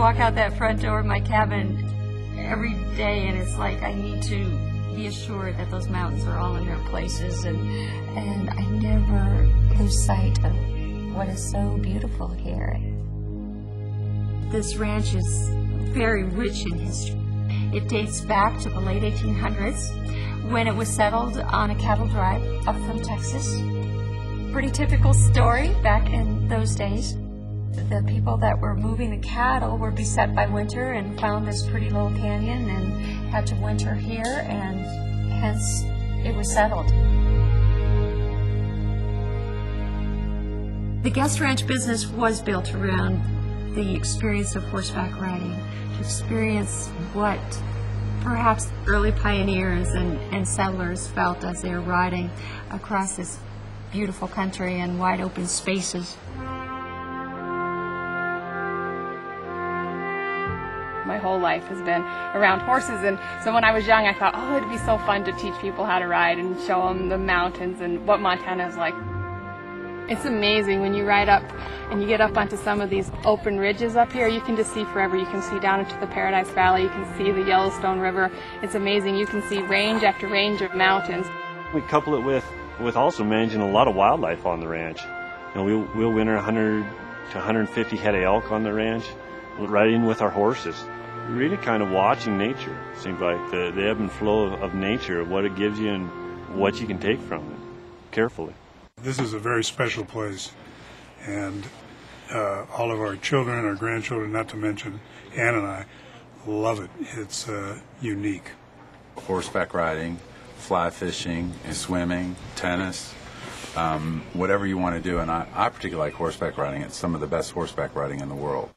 walk out that front door of my cabin every day, and it's like I need to be assured that those mountains are all in their places, and I never lose sight of what is so beautiful here. This ranch is very rich in history. It dates back to the late 1800s when it was settled on a cattle drive up from Texas. Pretty typical story back in those days. The people that were moving the cattle were beset by winter and found this pretty little canyon and had to winter here, and hence it was settled. The Guest Ranch business was built around the experience of horseback riding, to experience what perhaps early pioneers and settlers felt as they were riding across this beautiful country and wide open spaces. My whole life has been around horses, and so when I was young I thought, oh, it'd be so fun to teach people how to ride and show them the mountains and what Montana is like. It's amazing when you ride up and you get up onto some of these open ridges up here. You can just see forever. You can see down into the Paradise Valley. You can see the Yellowstone River. It's amazing. You can see range after range of mountains. We couple it with also managing a lot of wildlife on the ranch. You know, we'll winter 100 to 150 head of elk on the ranch, riding with our horses. Really kind of watching nature. Seems like the ebb and flow of nature, what it gives you and what you can take from it, carefully. This is a very special place, and all of our children, our grandchildren, not to mention Ann and I, love it. It's unique. Horseback riding, fly fishing, and swimming, tennis, whatever you want to do. And I particularly like horseback riding. It's some of the best horseback riding in the world.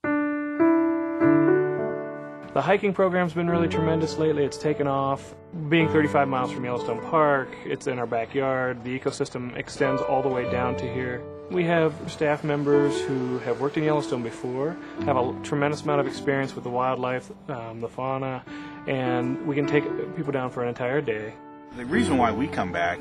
The hiking program's been really tremendous lately. It's taken off. Being 35 miles from Yellowstone Park, it's in our backyard. The ecosystem extends all the way down to here. We have staff members who have worked in Yellowstone before, have a tremendous amount of experience with the wildlife, the fauna, and we can take people down for an entire day. The reason why we come back,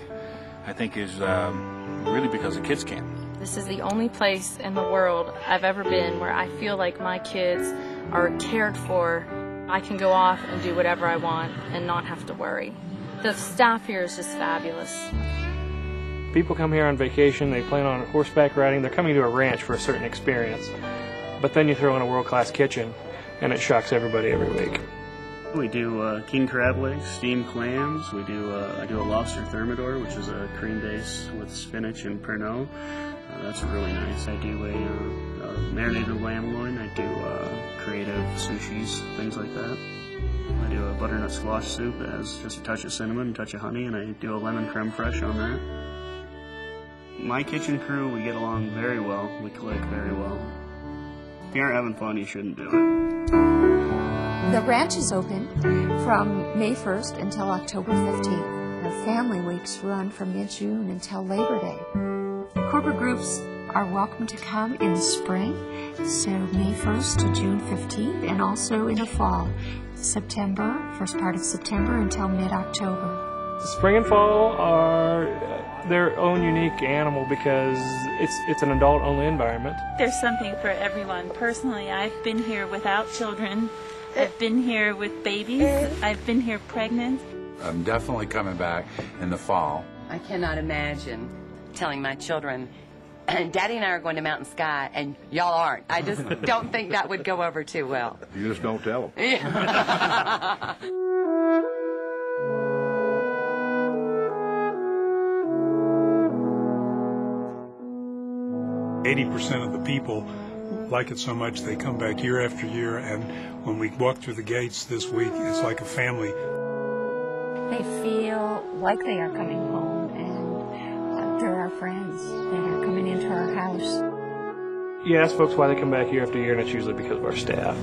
I think, is really because the kids can. This is the only place in the world I've ever been where I feel like my kids are cared for. I can go off and do whatever I want and not have to worry. The staff here is just fabulous. People come here on vacation, they plan on horseback riding, they're coming to a ranch for a certain experience. But then you throw in a world-class kitchen and it shocks everybody every week. We do king crab legs, steamed clams. I do a lobster thermidor, which is a cream base with spinach and Pernod. That's really nice. I do a marinated lamb loin. I do creative sushis, things like that. I do a butternut squash soup that has just a touch of cinnamon, a touch of honey, and I do a lemon creme fraiche on that. My kitchen crew, we get along very well. We click very well. If you aren't having fun, you shouldn't do it. The ranch is open from May 1st until October 15th. Our family weeks run from mid-June until Labor Day. Corporate groups are welcome to come in the spring, so May 1st to June 15th, and also in the fall, September, first part of September until mid-October. Spring and fall are their own unique animal because it's an adult-only environment. There's something for everyone. Personally, I've been here without children. I've been here with babies. I've been here pregnant. I'm definitely coming back in the fall. I cannot imagine telling my children, Daddy and I are going to Mountain Sky, and y'all aren't. I just don't think that would go over too well. You just don't tell them. Yeah. 80% of the people like it so much they come back year after year, and when we walk through the gates this week, it's like a family. They feel like they are coming home, and they're our friends that are coming into our house. You ask folks why they come back year after year, and it's usually because of our staff.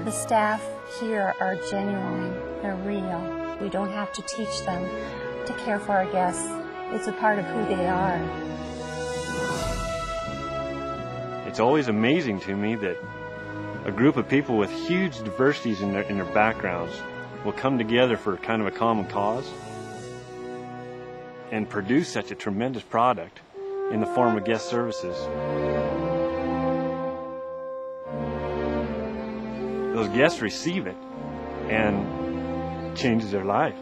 The staff here are genuine, they're real. We don't have to teach them to care for our guests. It's a part of who they are. It's always amazing to me that a group of people with huge diversities in their backgrounds will come together for kind of a common cause and produce such a tremendous product in the form of guest services. those guests receive it and changes their life.